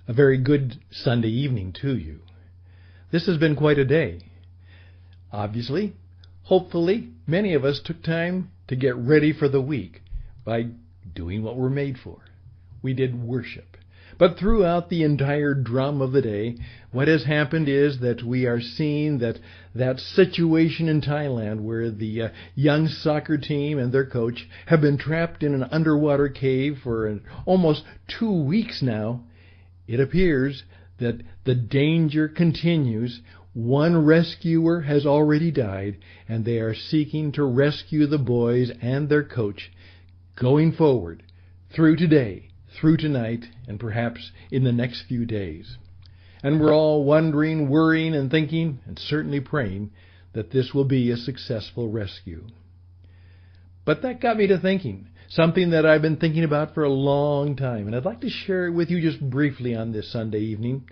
A very good Sunday evening to you. This has been quite a day. Obviously, hopefully, many of us took time to get ready for the week by doing what we're made for. We did worship. But throughout the entire drum of the day, what has happened is that we are seeing that situation in Thailand where the young soccer team and their coach have been trapped in an underwater cave for almost 2 weeks now. It appears that the danger continues. One rescuer has already died, and they are seeking to rescue the boys and their coach going forward through today, through tonight, and perhaps in the next few days. And we're all wondering, worrying, and thinking, and certainly praying, that this will be a successful rescue. But that got me to thinking, something that I've been thinking about for a long time, and I'd like to share it with you just briefly on this Sunday evening.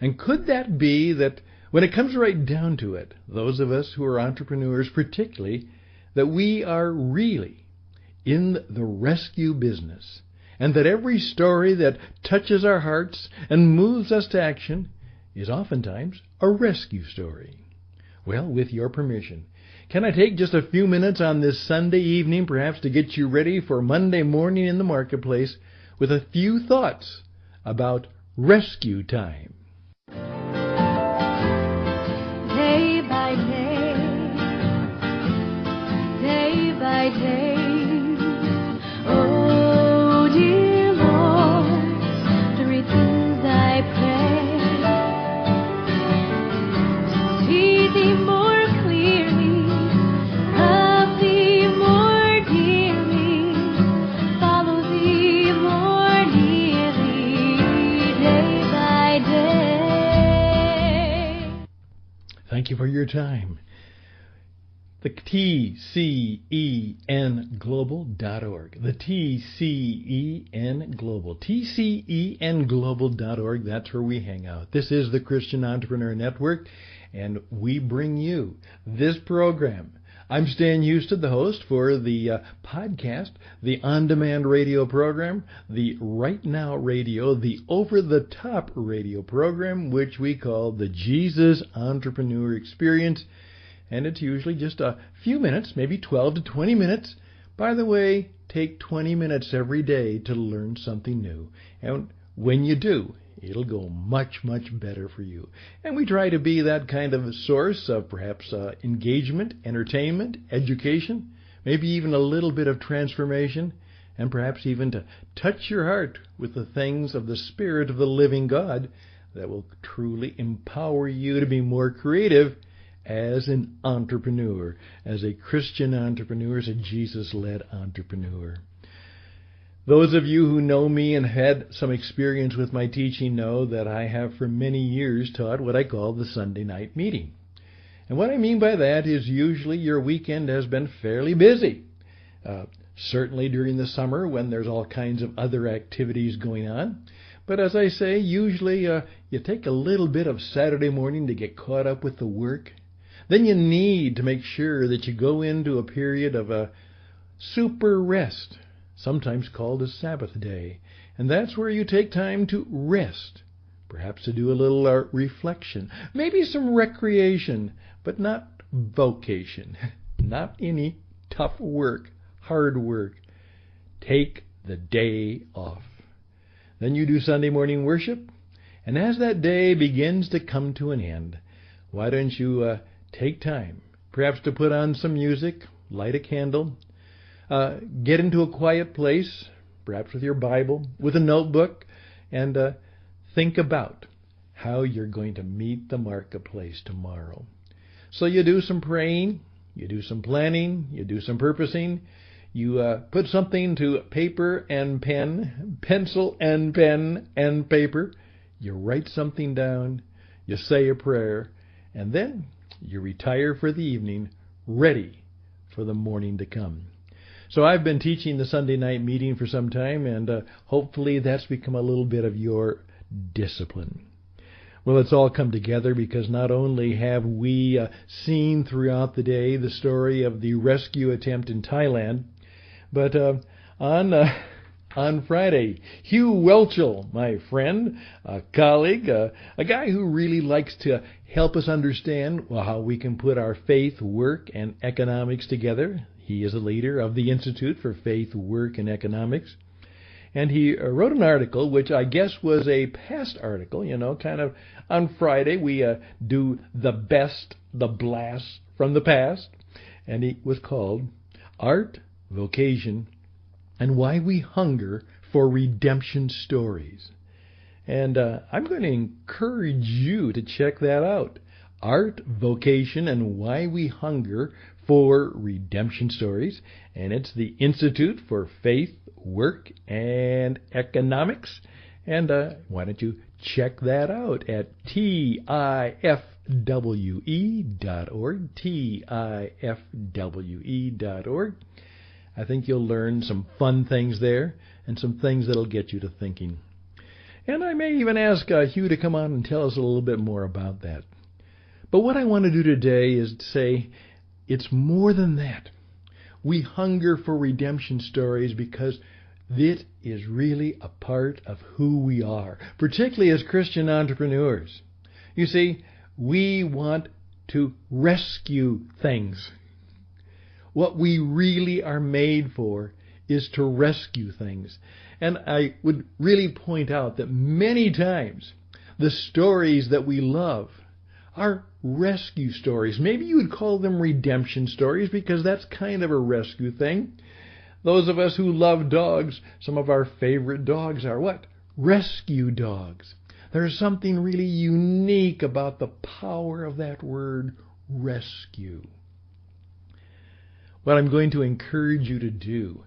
And could that be that when it comes right down to it, those of us who are entrepreneurs particularly, that we are really in the rescue business, and that every story that touches our hearts and moves us to action is oftentimes a rescue story? Well, with your permission, can I take just a few minutes on this Sunday evening, perhaps to get you ready for Monday morning in the marketplace with a few thoughts about rescue time? Day by day, day by day, oh dear Lord, 3 things I pray: to see Thee more clearly, love Thee more dearly, follow Thee more nearly, day by day. Thank you for your time. The TCENglobal.org. The TCENglobal. TCENglobal.org. That's where we hang out. This is the Christian Entrepreneur Network, and we bring you this program. I'm Stan Houston, the host for the podcast, the on-demand radio program, the Right Now radio, the over-the-top radio program, which we call the Jesus Entrepreneur Experience. And it's usually just a few minutes, maybe 12 to 20 minutes. By the way, take 20 minutes every day to learn something new. And when you do, it'll go much, much better for you. And we try to be that kind of a source of perhaps engagement, entertainment, education, maybe even a little bit of transformation, and perhaps even to touch your heart with the things of the Spirit of the living God that will truly empower you to be more creative as an entrepreneur, as a Christian entrepreneur, as a Jesus-led entrepreneur. Those of you who know me and had some experience with my teaching know that I have for many years taught what I call the Sunday night meeting. And what I mean by that is usually your weekend has been fairly busy. Certainly during the summer when there's all kinds of other activities going on. But as I say, usually you take a little bit of Saturday morning to get caught up with the work. Then you need to make sure that you go into a period of a super rest, sometimes called a Sabbath day. And that's where you take time to rest, perhaps to do a little reflection, maybe some recreation, but not vocation, not any tough work, hard work. Take the day off. Then you do Sunday morning worship, and as that day begins to come to an end, why don't you take time, perhaps to put on some music, light a candle, get into a quiet place, perhaps with your Bible, with a notebook, and think about how you're going to meet the marketplace tomorrow. So you do some praying, you do some planning, you do some purposing, you put something to paper and pen, pencil and pen and paper, you write something down, you say a prayer, and then you retire for the evening, ready for the morning to come. So I've been teaching the Sunday night meeting for some time, and hopefully that's become a little bit of your discipline. Well, it's all come together because not only have we seen throughout the day the story of the rescue attempt in Thailand, but on on Friday. Hugh Welchel, my friend, a colleague, a guy who really likes to help us understand how we can put our faith, work, and economics together. He is a leader of the Institute for Faith, Work, and Economics. And he wrote an article, which I guess was a past article, kind of on Friday. We do the best, the blast from the past. And it was called Art, Vocation, and Why We Hunger for Redemption Stories. And I'm going to encourage you to check that out. Art, Vocation, and Why We Hunger for Redemption Stories. And it's the Institute for Faith, Work, and Economics. And why don't you check that out at tifwe.org, tifwe.org. I think you'll learn some fun things there and some things that'll get you to thinking. And I may even ask Hugh to come on and tell us a little bit more about that. But what I want to do today is to say it's more than that. We hunger for redemption stories because it is really a part of who we are, particularly as Christian entrepreneurs. You see, we want to rescue things. What we really are made for is to rescue things. And I would really point out that many times the stories that we love are rescue stories. Maybe you would call them redemption stories because that's kind of a rescue thing. Those of us who love dogs, some of our favorite dogs are what? Rescue dogs. There's something really unique about the power of that word, rescue. What I'm going to encourage you to do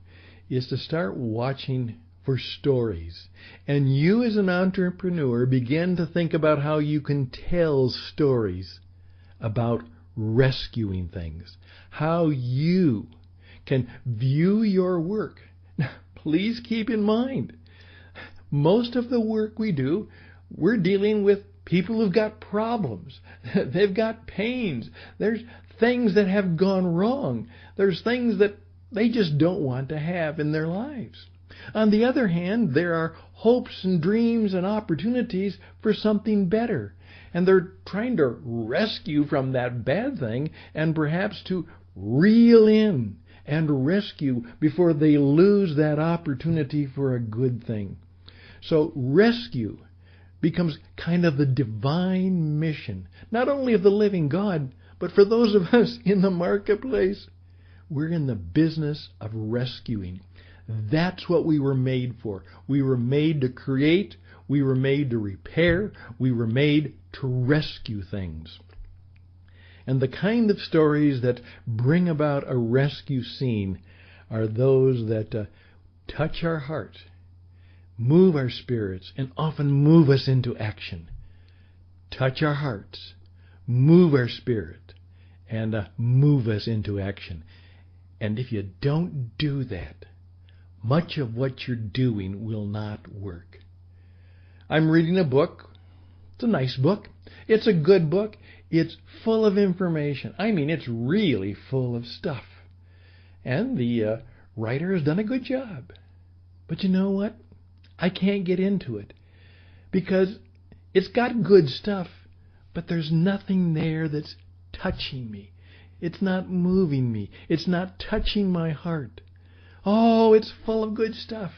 is to start watching for stories. And you as an entrepreneur begin to think about how you can tell stories about rescuing things. How you can view your work. Now, please keep in mind, most of the work we do, we're dealing with people who've got problems. They've got pains. There's things that have gone wrong. There's things that they just don't want to have in their lives. On the other hand, there are hopes and dreams and opportunities for something better. And they're trying to rescue from that bad thing and perhaps to reel in and rescue before they lose that opportunity for a good thing. So rescue becomes kind of the divine mission, not only of the living God, but for those of us in the marketplace. We're in the business of rescuing. That's what we were made for. We were made to create. We were made to repair. We were made to rescue things. And the kind of stories that bring about a rescue scene are those that touch our heart, move our spirits, and often move us into action. Touch our hearts, move our spirit, and move us into action. And if you don't do that, much of what you're doing will not work. I'm reading a book. It's a nice book. It's a good book. It's full of information. I mean, it's really full of stuff. And the writer has done a good job. But you know what? I can't get into it because it's got good stuff, but there's nothing there that's touching me. It's not moving me. It's not touching my heart. Oh, it's full of good stuff,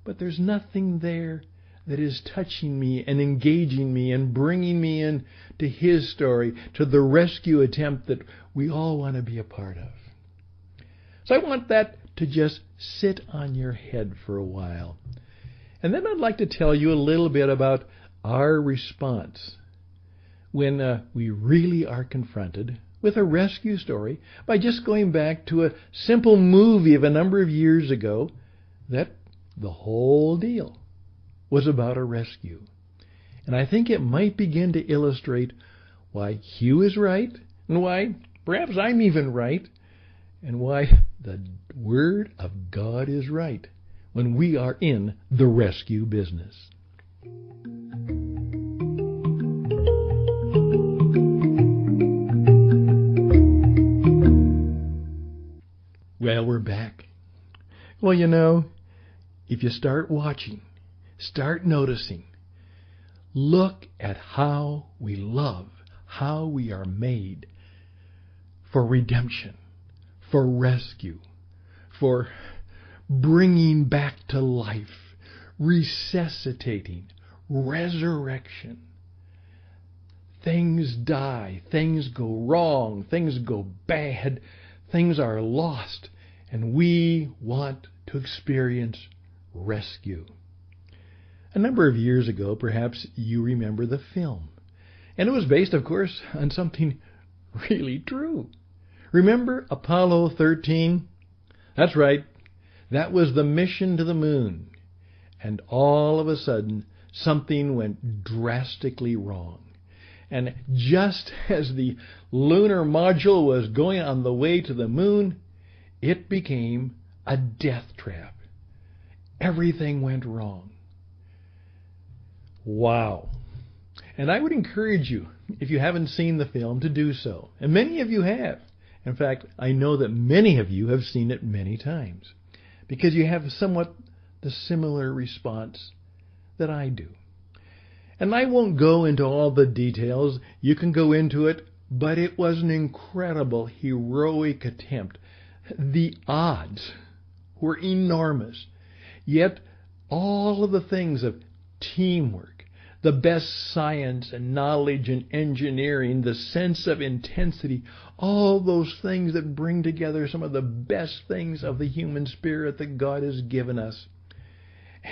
but there's nothing there that is touching me and engaging me and bringing me in to his story, to the rescue attempt that we all want to be a part of. So I want that to just sit on your head for a while. And then I'd like to tell you a little bit about our response when we really are confronted with a rescue story by just going back to a simple movie of a number of years ago that the whole deal was about a rescue. And I think it might begin to illustrate why Hugh is right and why perhaps I'm even right and why the Word of God is right when we are in the rescue business. Well, we're back. Well, if you start watching, start noticing, look at how we love, how we are made for redemption, for rescue, for bringing back to life, resuscitating, resurrection. Things die, things go wrong, things go bad, things are lost, and we want to experience rescue. A number of years ago, perhaps you remember the film. And it was based, of course, on something really true. Remember Apollo 13? That's right. That was the mission to the moon. And all of a sudden, something went drastically wrong. And just as the lunar module was going on the way to the moon, it became a death trap. Everything went wrong. Wow. And I would encourage you, if you haven't seen the film, to do so. And many of you have. In fact, I know that many of you have seen it many times, because you have somewhat the similar response that I do. And I won't go into all the details. You can go into it, but it was an incredible, heroic attempt. The odds were enormous. Yet all of the things of teamwork, the best science and knowledge and engineering, the sense of intensity, all those things that bring together some of the best things of the human spirit that God has given us.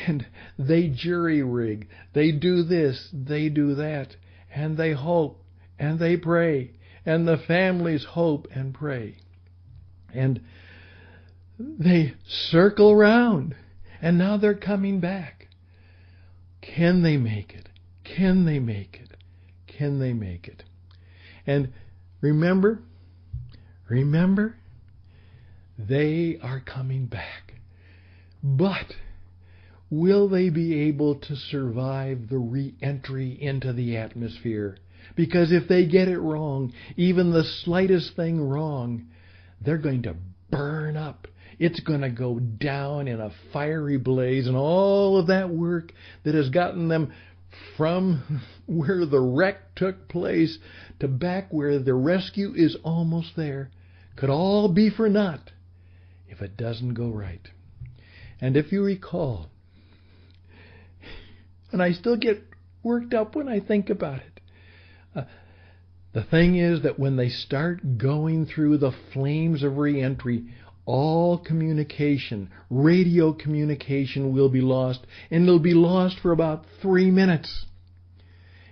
And they jury-rig, they do this, they do that, and they hope, and they pray, and the families hope and pray. And they circle round, and now they're coming back. Can they make it? Can they make it? Can they make it? And remember, they are coming back. But will they be able to survive the re-entry into the atmosphere? Because if they get it wrong, even the slightest thing wrong, they're going to burn up. It's going to go down in a fiery blaze, and all of that work that has gotten them from where the wreck took place to back where the rescue is almost there could all be for naught if it doesn't go right. And if you recall, and I still get worked up when I think about it, the thing is that when they start going through the flames of re-entry, all communication, radio communication will be lost, and it'll be lost for about 3 minutes.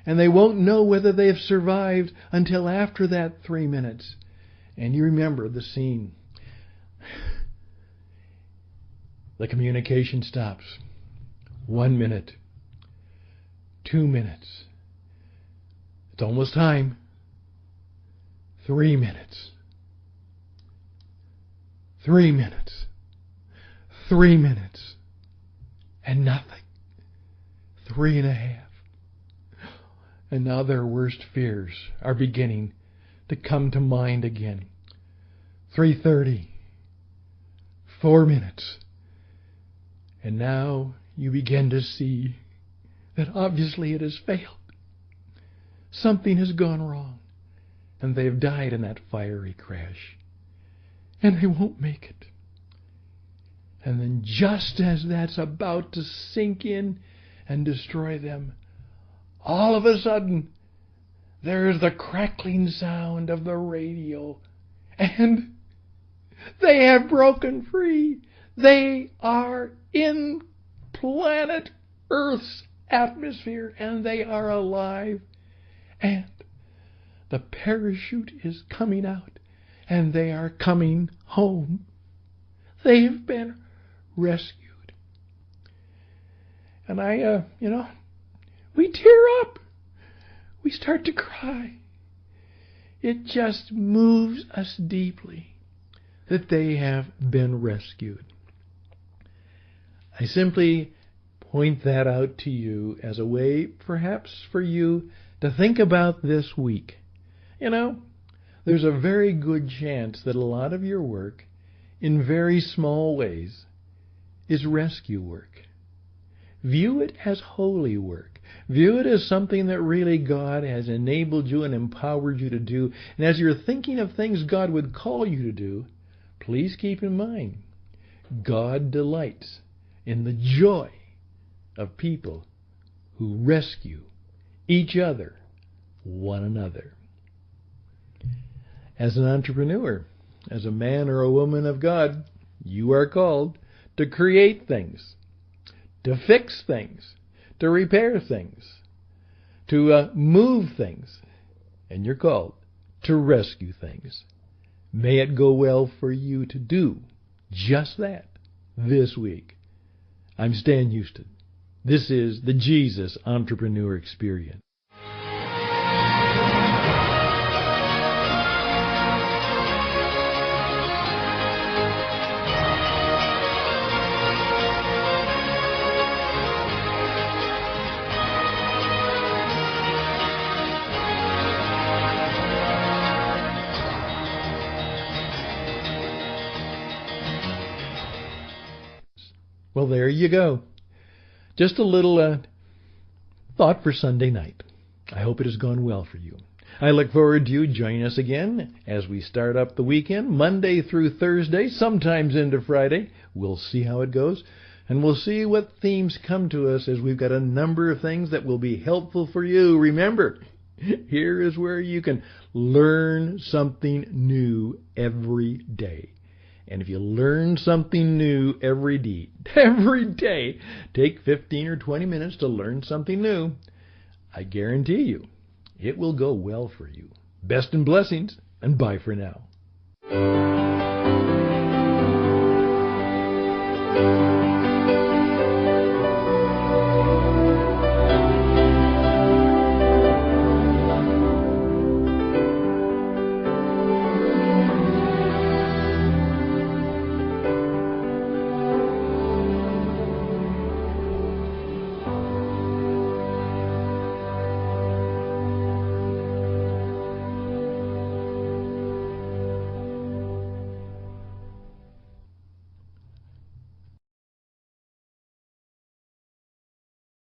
And they won't know whether they have survived until after that 3 minutes. And you remember the scene. The communication stops. 1 minute. 2 minutes. It's almost time. 3 minutes. 3 minutes. 3 minutes. And nothing. 3.5. And now their worst fears are beginning to come to mind again. 3:30. 4 minutes. And now you begin to see that obviously it has failed. Something has gone wrong, and they have died in that fiery crash. And they won't make it. And then just as that's about to sink in and destroy them, all of a sudden, there is the crackling sound of the radio, and they have broken free. They are in planet Earth's atmosphere, and they are alive. And the parachute is coming out, and they are coming home. They have been rescued. And we tear up. We start to cry. It just moves us deeply that they have been rescued. I simply point that out to you as a way, perhaps, for you to think about this week. There's a very good chance that a lot of your work, in very small ways, is rescue work. View it as holy work. View it as something that really God has enabled you and empowered you to do. And as you're thinking of things God would call you to do, please keep in mind, God delights in the joy of people who rescue each other, one another. As an entrepreneur, as a man or a woman of God, you are called to create things, to fix things, to repair things, to move things, and you're called to rescue things. May it go well for you to do just that this week. I'm Stan Houston. This is the Jesus Entrepreneur Experience. Well, there you go. Just a little thought for Sunday night. I hope it has gone well for you. I look forward to you joining us again as we start up the weekend, Monday through Thursday, sometimes into Friday. We'll see how it goes, and we'll see what themes come to us as we've got a number of things that will be helpful for you. Remember, here is where you can learn something new every day. And if you learn something new every day, take 15 or 20 minutes to learn something new, I guarantee you it will go well for you. Best and blessings, and bye for now.